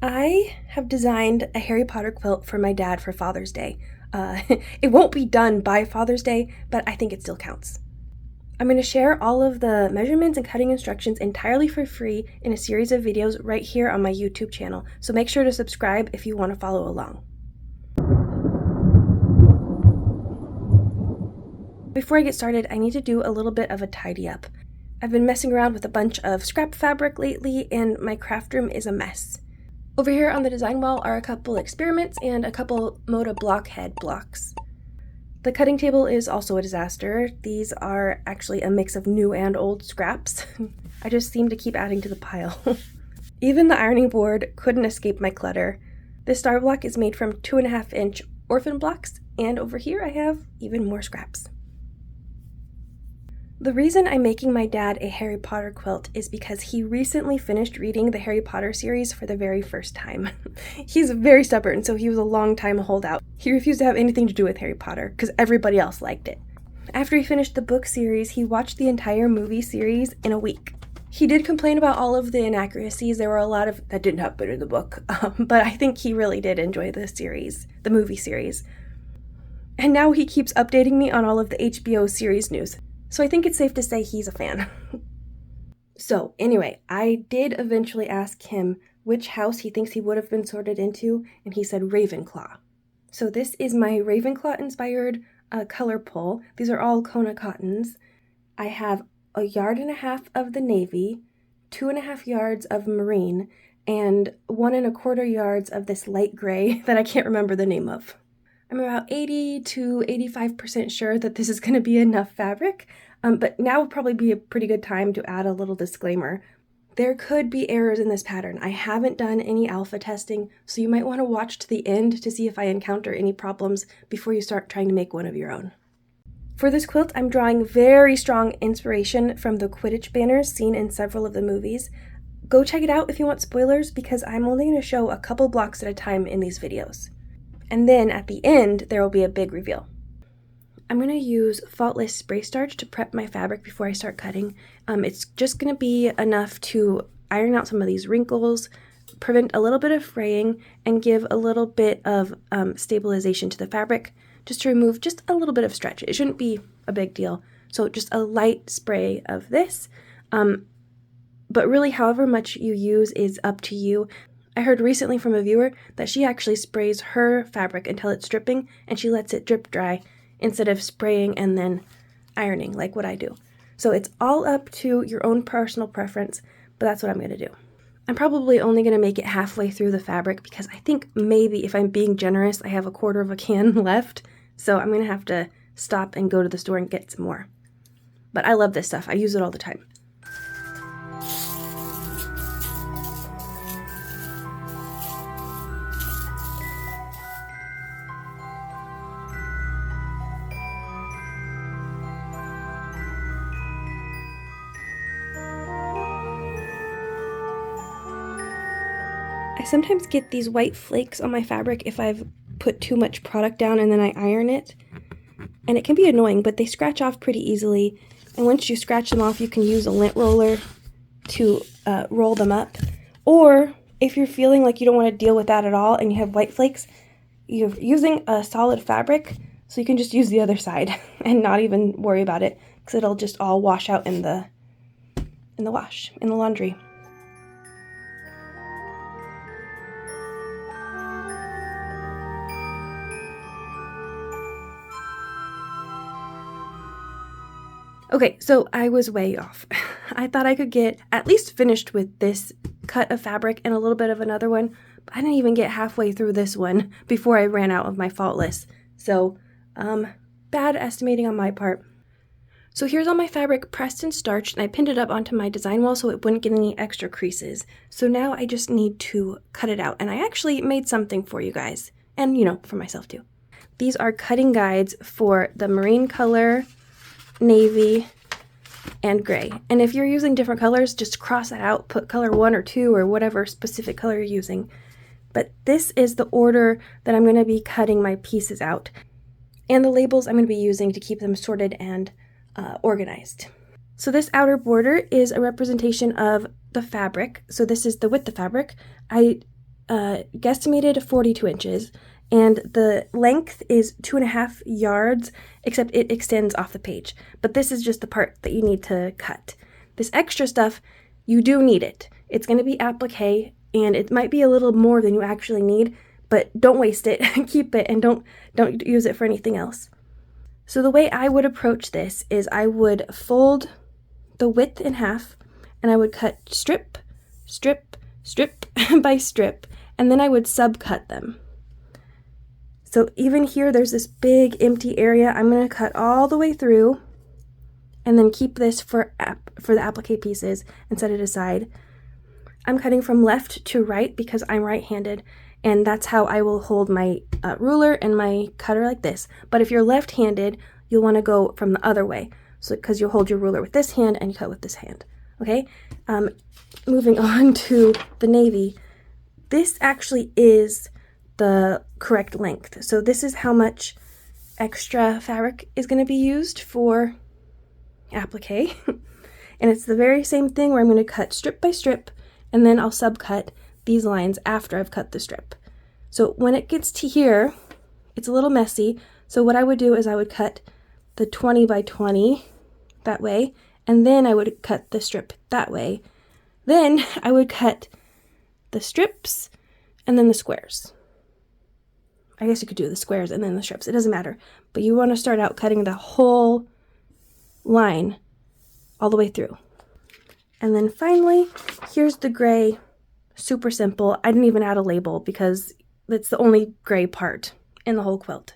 I have designed a Harry Potter quilt for my dad for Father's Day. It won't be done by Father's Day, but I think it still counts. I'm going to share all of the measurements and cutting instructions entirely for free in a series of videos right here on my YouTube channel, so make sure to subscribe if you want to follow along. Before I get started, I need to do a little bit of a tidy up. I've been messing around with a bunch of scrap fabric lately, and my craft room is a mess. Over here on the design wall are a couple experiments and a couple Moda blockhead blocks. The cutting table is also a disaster. These are actually a mix of new and old scraps. I just seem to keep adding to the pile. Even the ironing board couldn't escape my clutter. This star block is made from 2.5-inch orphan blocks, and over here I have even more scraps. The reason I'm making my dad a Harry Potter quilt is because he recently finished reading the Harry Potter series for the very first time. He's very stubborn, so he was a long time holdout. He refused to have anything to do with Harry Potter because everybody else liked it. After he finished the book series, he watched the entire movie series in a week. He did complain about all of the inaccuracies. There were a lot of that didn't happen in the book, but I think he really did enjoy the series, the movie series. And now he keeps updating me on all of the HBO series news. So I think it's safe to say he's a fan. So anyway, I did eventually ask him which house he thinks he would have been sorted into, and he said Ravenclaw. So this is my Ravenclaw-inspired color pull. These are all Kona cottons. I have 1.5 yards of the navy, 2.5 yards of marine, and 1.25 yards of this light gray that I can't remember the name of. I'm about 80 to 85% sure that this is going to be enough fabric, but now would probably be a pretty good time to add a little disclaimer. There could be errors in this pattern. I haven't done any alpha testing, so you might want to watch to the end to see if I encounter any problems before you start trying to make one of your own. For this quilt, I'm drawing very strong inspiration from the Quidditch banners seen in several of the movies. Go check it out if you want spoilers, because I'm only going to show a couple blocks at a time in these videos. And then at the end, there will be a big reveal. I'm going to use faultless spray starch to prep my fabric before I start cutting. It's just going to be enough to iron out some of these wrinkles, prevent a little bit of fraying, and give a little bit of stabilization to the fabric, just to remove just a little bit of stretch. It shouldn't be a big deal. So just a light spray of this. But really, however much you use is up to you. I heard recently from a viewer that she actually sprays her fabric until it's dripping and she lets it drip dry instead of spraying and then ironing like what I do. So it's all up to your own personal preference, but that's what I'm going to do. I'm probably only going to make it halfway through the fabric because I think maybe if I'm being generous, I have 1/4 of a can left. So I'm going to have to stop and go to the store and get some more. But I love this stuff. I use it all the time. I sometimes get these white flakes on my fabric if I've put too much product down and then I iron it. And it can be annoying, but they scratch off pretty easily. And once you scratch them off, you can use a lint roller to roll them up. Or if you're feeling like you don't want to deal with that at all and you have white flakes, you're using a solid fabric, so you can just use the other side and not even worry about it, because it'll just all wash out in the laundry. Okay, so I was way off. I thought I could get at least finished with this cut of fabric and a little bit of another one, but I didn't even get halfway through this one before I ran out of my faultless. So, bad estimating on my part. So here's all my fabric pressed and starched, and I pinned it up onto my design wall so it wouldn't get any extra creases. So now I just need to cut it out, and I actually made something for you guys, and for myself too. These are cutting guides for the marine color, navy, and gray. And if you're using different colors, just cross that out, put color 1 or 2 or whatever specific color you're using. But this is the order that I'm going to be cutting my pieces out. And the labels I'm going to be using to keep them sorted and organized. So this outer border is a representation of the fabric. So this is the width of fabric. I guesstimated 42 inches, and the length is 2.5 yards, except it extends off the page. But this is just the part that you need to cut. This extra stuff, you do need it. It's going to be applique, and it might be a little more than you actually need, but don't waste it. Keep it, and don't use it for anything else. So the way I would approach this is I would fold the width in half, and I would cut strip, strip, strip by strip, and then I would subcut them. So even here, there's this big empty area. I'm going to cut all the way through, and then keep this for the applique pieces and set it aside. I'm cutting from left to right because I'm right-handed, and that's how I will hold my ruler and my cutter, like this. But if you're left-handed, you'll want to go from the other way, so because you'll hold your ruler with this hand and you cut with this hand. Okay? Moving on to the navy. This actually is the correct length. So this is how much extra fabric is going to be used for applique. And it's the very same thing where I'm going to cut strip by strip, and then I'll subcut these lines after I've cut the strip. So when it gets to here, it's a little messy. So what I would do is I would cut the 20 by 20 that way, and then I would cut the strip that way. Then I would cut the strips and then the squares. I guess you could do the squares and then the strips. It doesn't matter. But you want to start out cutting the whole line all the way through. And then finally, here's the gray. Super simple. I didn't even add a label because that's the only gray part in the whole quilt.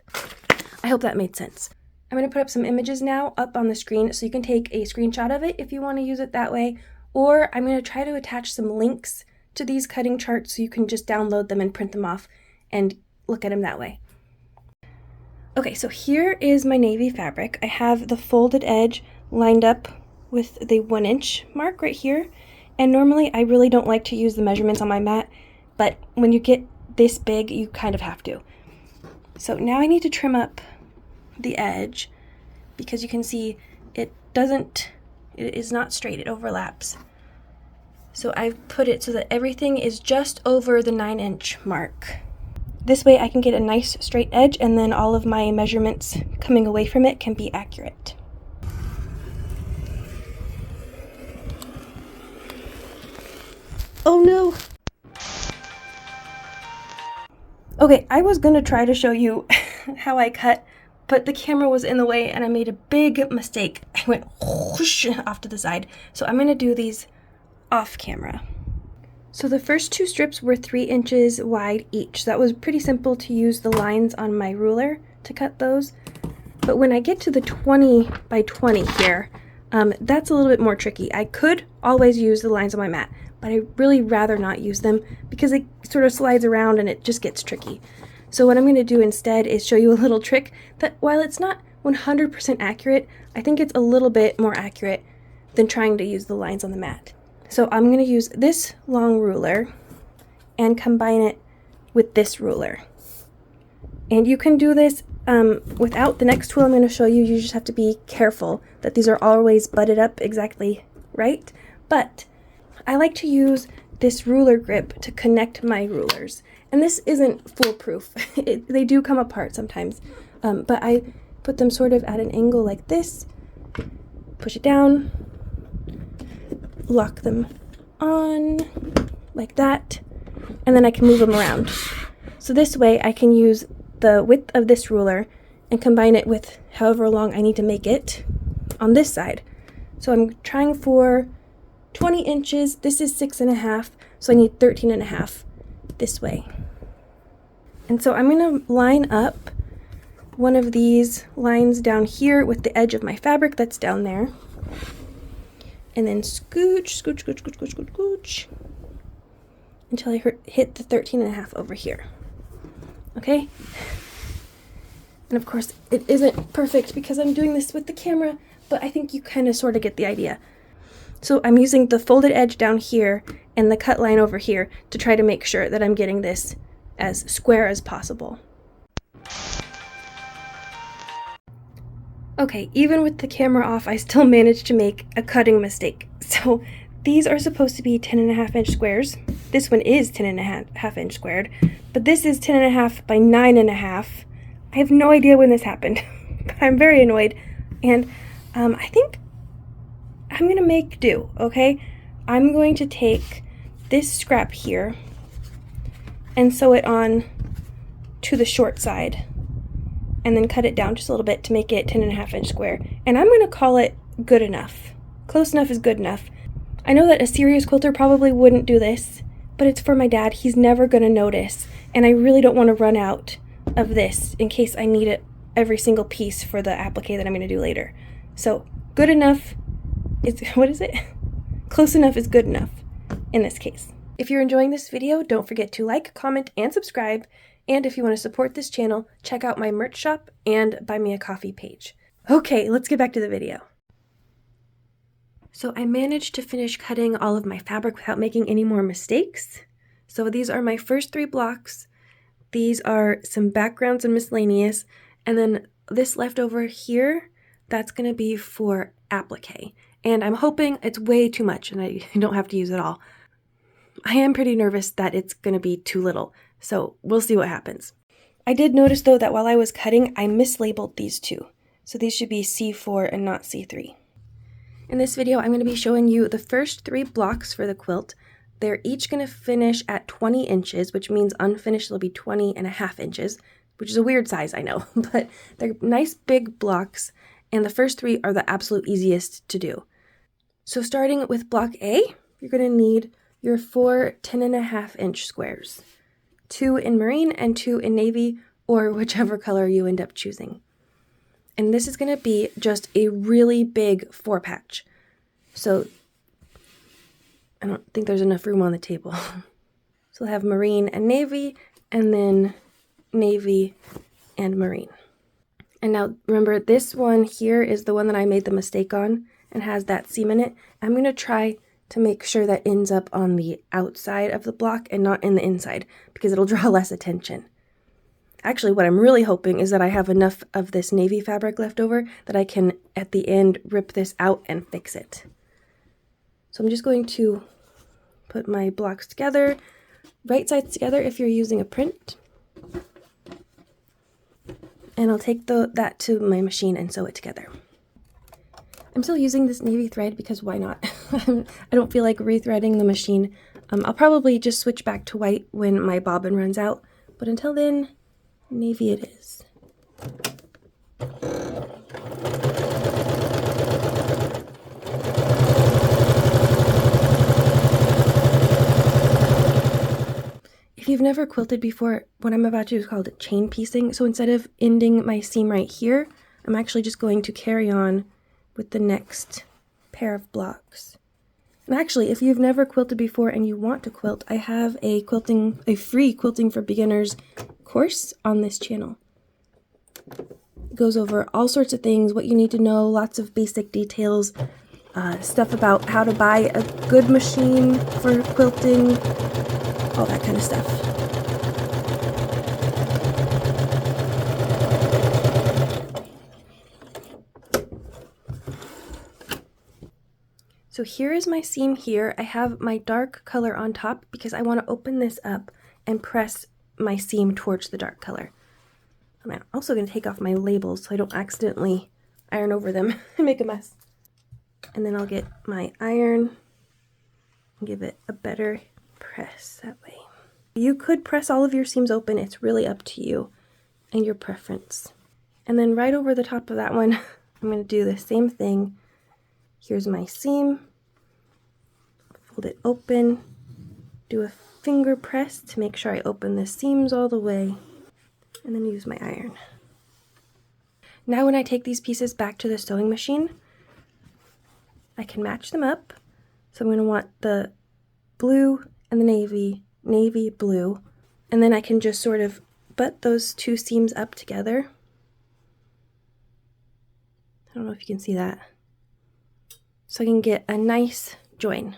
I hope that made sense. I'm going to put up some images now up on the screen so you can take a screenshot of it if you want to use it that way. Or I'm going to try to attach some links to these cutting charts so you can just download them and print them off and look at them that way. Okay, so here is my navy fabric. I have the folded edge lined up with the 1 inch mark right here. And normally I really don't like to use the measurements on my mat, but when you get this big, you kind of have to. So now I need to trim up the edge because you can see it is not straight, it overlaps. So I've put it so that everything is just over the 9 inch mark. This way I can get a nice straight edge, and then all of my measurements coming away from it can be accurate. Oh no! Okay, I was gonna try to show you how I cut, but the camera was in the way and I made a big mistake. I went whoosh off to the side. So I'm gonna do these off camera. So the first 2 strips were 3 inches wide each. So that was pretty simple to use the lines on my ruler to cut those. But when I get to the 20 by 20 here, that's a little bit more tricky. I could always use the lines on my mat, but I really rather not use them because it sort of slides around and it just gets tricky. So what I'm going to do instead is show you a little trick that, while it's not 100% accurate, I think it's a little bit more accurate than trying to use the lines on the mat. So I'm going to use this long ruler and combine it with this ruler. And you can do this without the next tool I'm going to show you. You just have to be careful that these are always butted up exactly right. But I like to use this ruler grip to connect my rulers. And this isn't foolproof. They do come apart sometimes. But I put them sort of at an angle like this, push it down, lock them on like that, and then I can move them around. So this way I can use the width of this ruler and combine it with however long I need to make it on this side. So I'm trying for 20 inches. This is 6.5, so I need 13.5 this way. And so I'm going to line up one of these lines down here with the edge of my fabric that's down there. And then scooch, scooch, scooch, scooch, scooch, scooch, scooch, until I hit the 13.5 over here. Okay? And of course, it isn't perfect because I'm doing this with the camera, but I think you kind of sort of get the idea. So I'm using the folded edge down here and the cut line over here to try to make sure that I'm getting this as square as possible. Okay, even with the camera off, I still managed to make a cutting mistake. So These are supposed to be 10.5-inch squares. This one is 10.5-inch squared, but this is 10.5 by 9.5. I have no idea when this happened, but I'm very annoyed, and I think I'm gonna make do, okay? I'm going to take this scrap here and sew it on to the short side, and then cut it down just a little bit to make it 10.5-inch square. And I'm gonna call it good enough. Close enough is good enough. I know that a serious quilter probably wouldn't do this, but it's for my dad. He's never gonna notice, and I really don't want to run out of this in case I need it every single piece for the applique that I'm gonna do later. So good enough is, what is it? Close enough is good enough in this case. If you're enjoying this video, don't forget to like, comment, and subscribe. And if you want to support this channel, check out my merch shop and buy me a coffee page. Okay, let's get back to the video. So I managed to finish cutting all of my fabric without making any more mistakes. So these are my first 3 blocks. These are some backgrounds and miscellaneous. And then this leftover here, that's going to be for applique. And I'm hoping it's way too much and I don't have to use it all. I am pretty nervous that it's going to be too little, so we'll see what happens. I did notice though that while I was cutting, I mislabeled these two. So these should be C4 and not C3. In this video, I'm going to be showing you the first 3 blocks for the quilt. They're each going to finish at 20 inches, which means unfinished will be 20.5 inches, which is a weird size, I know, but they're nice big blocks, and the first 3 are the absolute easiest to do. So starting with block A, you're going to need your 4 10.5-inch squares, 2 in marine and 2 in navy, or whichever color you end up choosing. And this is going to be just a really big 4-patch. So I don't think there's enough room on the table. So we'll have marine and navy, and then navy and marine. And now remember, this one here is the one that I made the mistake on and has that seam in it. I'm going to try to make sure that ends up on the outside of the block and not in the inside, because it'll draw less attention. Actually, what I'm really hoping is that I have enough of this navy fabric left over that I can, at the end, rip this out and fix it. So I'm just going to put my blocks together, right sides together if you're using a print. And I'll take that to my machine and sew it together. I'm still using this navy thread because why not? I don't feel like rethreading the machine. I'll probably just switch back to white when my bobbin runs out, but until then, navy it is. If you've never quilted before, what I'm about to do is called chain piecing. So instead of ending my seam right here, I'm actually just going to carry on with the next pair of blocks. And actually, if you've never quilted before and you want to quilt, I have a free quilting for beginners course on this channel. It goes over all sorts of things, what you need to know, lots of basic details, stuff about how to buy a good machine for quilting, all that kind of stuff. So here is my seam here. I have my dark color on top because I want to open this up and press my seam towards the dark color. I'm also going to take off my labels so I don't accidentally iron over them and make a mess. And then I'll get my iron and give it a better press that way. You could press all of your seams open. It's really up to you and your preference. And then right over the top of that one, I'm going to do the same thing. Here's my seam, fold it open, do a finger press to make sure I open the seams all the way, and then use my iron. Now when I take these pieces back to the sewing machine, I can match them up. So I'm going to want the blue and the navy blue, and then I can just sort of butt those 2 seams up together. I don't know if you can see that. So I can get a nice join.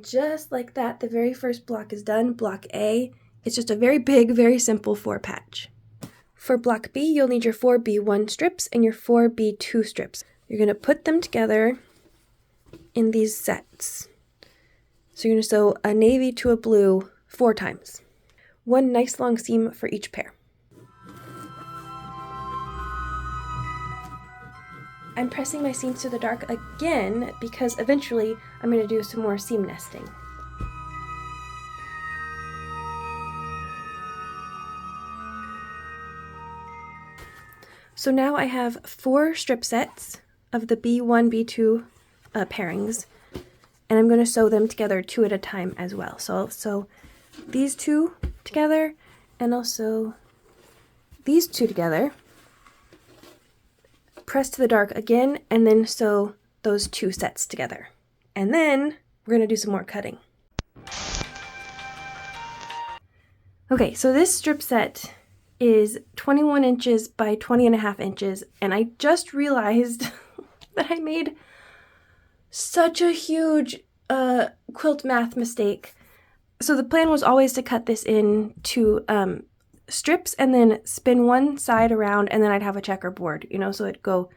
just like that, the very first block is done. Block A, it's just a very big, very simple 4 patch. For block B, you'll need your 4B1 strips and your 4B2 strips. You're going to put them together in these sets. So you're going to sew a navy to a blue 4 times. 1 nice long seam for each pair. I'm pressing my seams to the dark again because eventually I'm going to do some more seam nesting. So now I have 4 strip sets of the B1, B2 pairings, and I'm going to sew them together 2 at a time as well. So I'll sew these 2 together, and I'll sew these 2 together, press to the dark again, and then sew those 2 sets together. And then we're going to do some more cutting. Okay, so this strip set is 21 inches by 20.5 inches, and I just realized that I made such a huge quilt math mistake. So the plan was always to cut this into strips and then spin one side around, and then I'd have a checkerboard, you know, so it'd go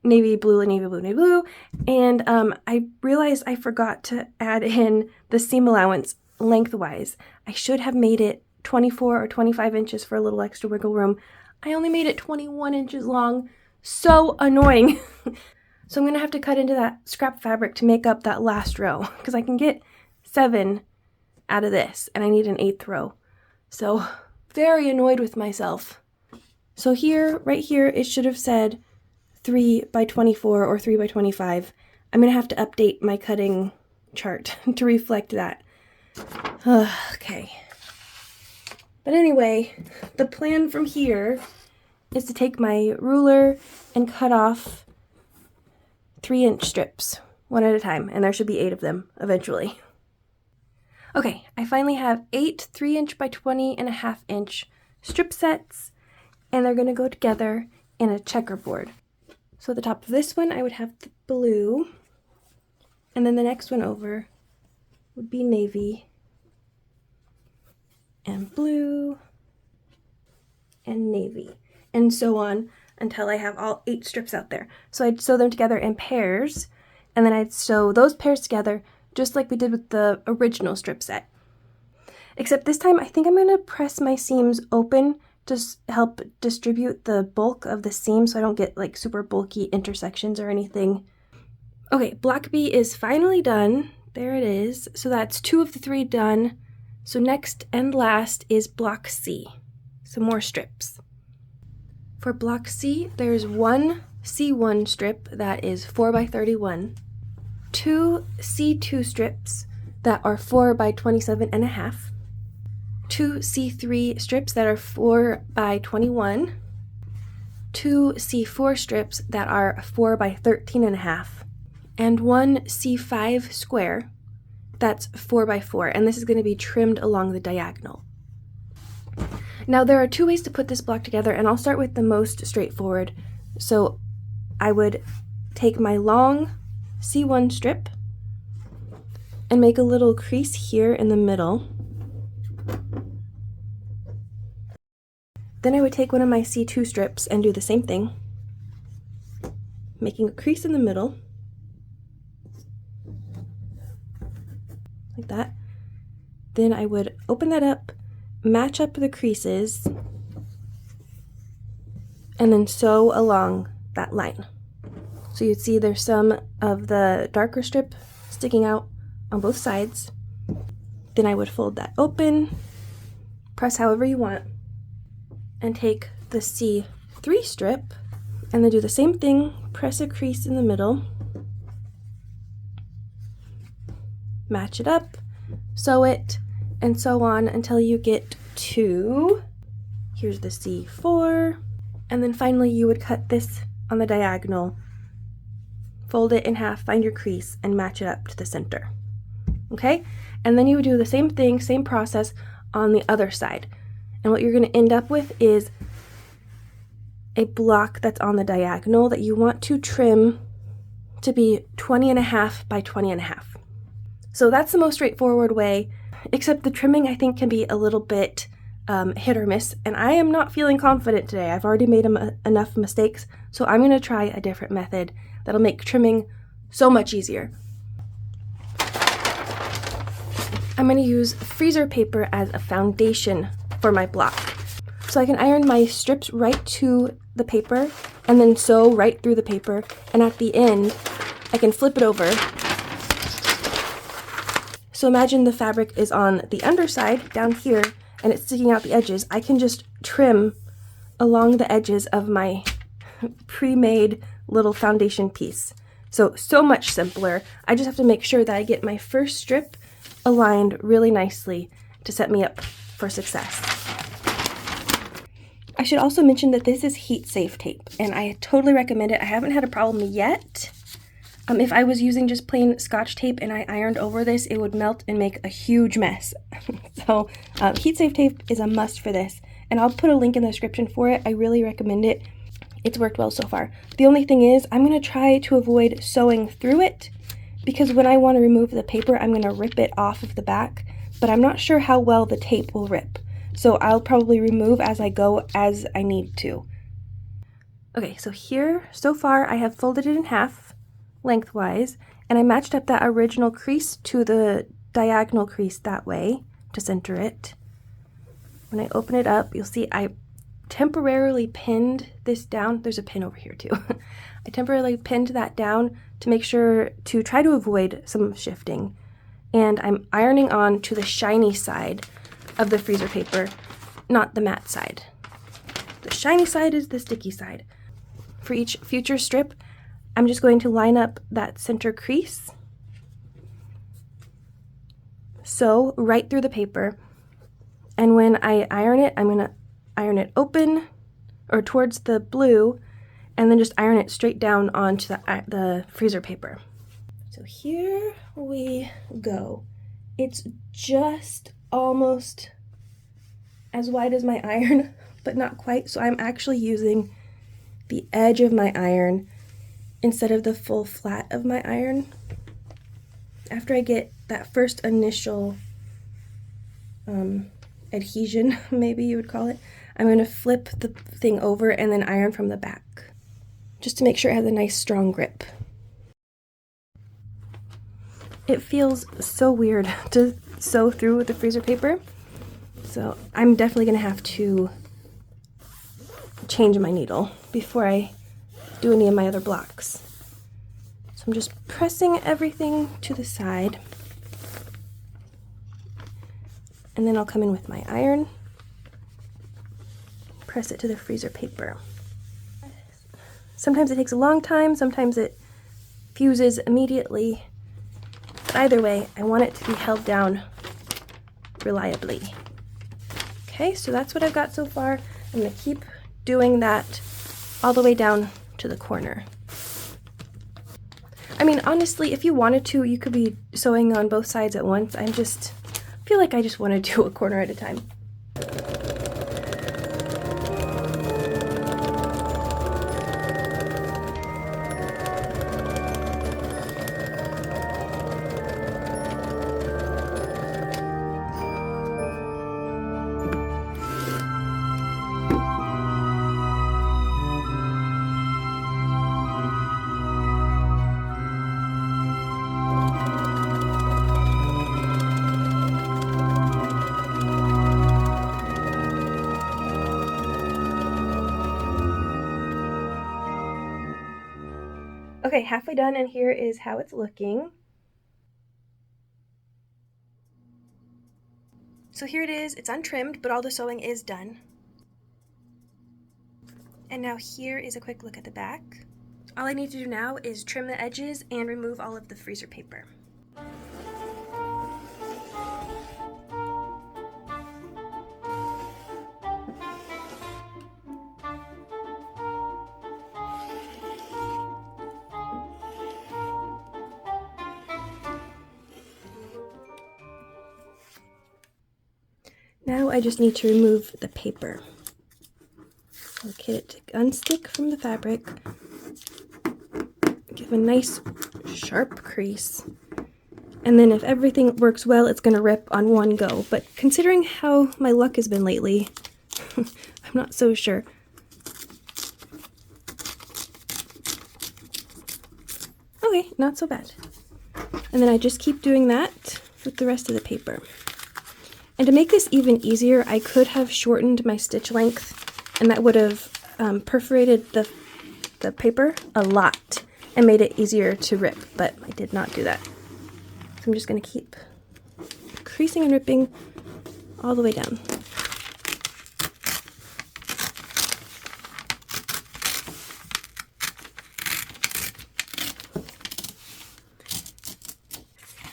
navy, blue, navy, blue, navy, blue. And I realized I forgot to add in the seam allowance lengthwise. I should have made it 24 or 25 inches for a little extra wiggle room. I only made it 21 inches long. So annoying. So I'm going to have to cut into that scrap fabric to make up that last row, because I can get 7 out of this, and I need an 8th row. So very annoyed with myself. So here, right here, it should have said 3 by 24 or 3 by 25. I'm going to have to update my cutting chart to reflect that. Okay. But anyway, the plan from here is to take my ruler and cut off 3-inch strips, 1 at a time, and there should be 8 of them eventually. Okay, I finally have 8 3-inch by 20.5 inch strip sets, and they're going to go together in a checkerboard. So at the top of this one, I would have the blue, and then the next one over would be navy, and blue, and navy, and so on until I have all 8 strips out there. So I'd sew them together in pairs, and then I'd sew those pairs together just like we did with the original strip set. Except this time, I think I'm going to press my seams open to help distribute the bulk of the seam so I don't get like super bulky intersections or anything. Okay, block B is finally done. There it is. So that's 2 of the 3 done. So next and last is block C. Some more strips. For block C, there's 1 C1 strip that is 4 by 31, 2 C2 strips that are 4 by 27.5, 2 C3 strips that are 4 by 21, 2 C4 strips that are 4 by 13.5, and 1 C5 square that's 4 by 4, and this is going to be trimmed along the diagonal. Now there are 2 ways to put this block together, and I'll start with the most straightforward. So I would take my long C1 strip and make a little crease here in the middle. Then I would take one of my C2 strips and do the same thing, making a crease in the middle, like that. Then I would open that up, match up the creases, and then sew along that line. So you'd see there's some of the darker strip sticking out on both sides. Then I would fold that open, press however you want, and take the C3 strip and then do the same thing, press a crease in the middle, match it up, sew it, and so on until you get to, here's the C4, and then finally you would cut this on the diagonal, fold it in half, find your crease, and match it up to the center. Okay? And then you would do the same thing, same process on the other side. And what you're going to end up with is a block that's on the diagonal that you want to trim to be 20.5 by 20.5. So that's the most straightforward way, except the trimming I think can be a little bit hit or miss, and I am not feeling confident today. I've already made enough mistakes, so I'm going to try a different method that'll make trimming so much easier. I'm going to use freezer paper as a foundation for my block. So I can iron my strips right to the paper and then sew right through the paper, and at the end I can flip it over. So imagine the fabric is on the underside down here and it's sticking out the edges. I can just trim along the edges of my pre-made little foundation piece. So much simpler. I just have to make sure that I get my first strip aligned really nicely to set me up for success. I should also mention that this is heat-safe tape, and I totally recommend it. I haven't had a problem yet. If I was using just plain Scotch tape and I ironed over this, it would melt and make a huge mess. So heat-safe tape is a must for this, and I'll put a link in the description for it. I really recommend it. It's worked well so far. The only thing is, I'm going to try to avoid sewing through it, because when I want to remove the paper, I'm going to rip it off of the back, but I'm not sure how well the tape will rip. So I'll probably remove as I go as I need to. Okay, so here, so far, I have folded it in half lengthwise, and I matched up that original crease to the diagonal crease that way to center it. When I open it up, you'll see I temporarily pinned this down. There's a pin over here too. I temporarily pinned that down to make sure to try to avoid some shifting. And I'm ironing on to the shiny side of the freezer paper, not the matte side. The shiny side is the sticky side. For each future strip, I'm just going to line up that center crease, sew right through the paper, and when I iron it, I'm going to iron it open or towards the blue, and then just iron it straight down onto the freezer paper. So here we go. It's just almost as wide as my iron, but not quite. So I'm actually using the edge of my iron instead of the full flat of my iron. After I get that first initial adhesion, maybe you would call it, I'm going to flip the thing over and then iron from the back, just to make sure it has a nice strong grip. It feels so weird to sew through the freezer paper, so I'm definitely going to have to change my needle before I do any of my other blocks. So I'm just pressing everything to the side, and then I'll come in with my iron, press it to the freezer paper. Sometimes it takes a long time, sometimes it fuses immediately, but either way, I want it to be held down reliably. Okay, so that's what I've got so far. I'm going to keep doing that all the way down to the corner. I mean, honestly, if you wanted to, you could be sewing on both sides at once. I feel like I just want to do a corner at a time. Okay, halfway done, and here is how it's looking. So here it is. It's untrimmed, but all the sewing is done. And now here is a quick look at the back. All I need to do now is trim the edges and remove all of the freezer paper. Now I just need to remove the paper. I'll get it to unstick from the fabric, give a nice sharp crease, And then if everything works well, it's going to rip on one go. But considering how my luck has been lately, I'm not so sure. Okay, not so bad. And then I just keep doing that with the rest of the paper. And to make this even easier, I could have shortened my stitch length, and that would have perforated the paper a lot and made it easier to rip, but I did not do that. So I'm just going to keep creasing and ripping all the way down.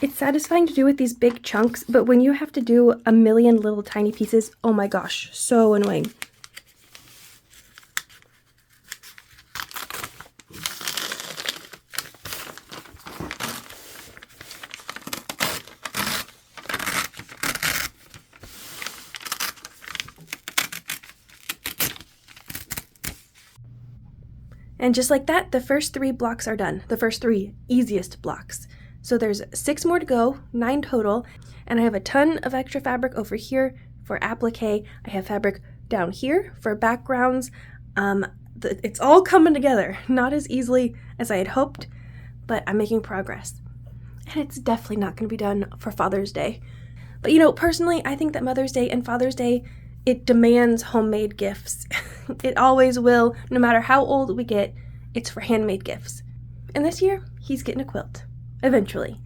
It's satisfying to do with these big chunks, but when you have to do a million little tiny pieces, oh my gosh, so annoying. And just like that, the first 3 blocks are done. The first 3 easiest blocks. So there's 6 more to go, 9 total, and I have a ton of extra fabric over here for applique. I have fabric down here for backgrounds. It's all coming together, not as easily as I had hoped, but I'm making progress. And it's definitely not going to be done for Father's Day. But you know, personally, I think that Mother's Day and Father's Day, it demands homemade gifts. It always will, no matter how old we get, it's for handmade gifts. And this year, he's getting a quilt. Eventually.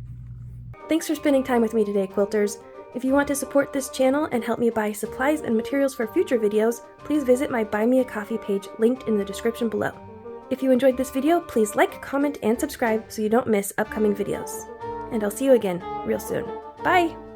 Thanks for spending time with me today, quilters. If you want to support this channel and help me buy supplies and materials for future videos, please visit my Buy Me a Coffee page linked in the description below. If you enjoyed this video, please like, comment, and subscribe so you don't miss upcoming videos. And I'll see you again real soon. Bye!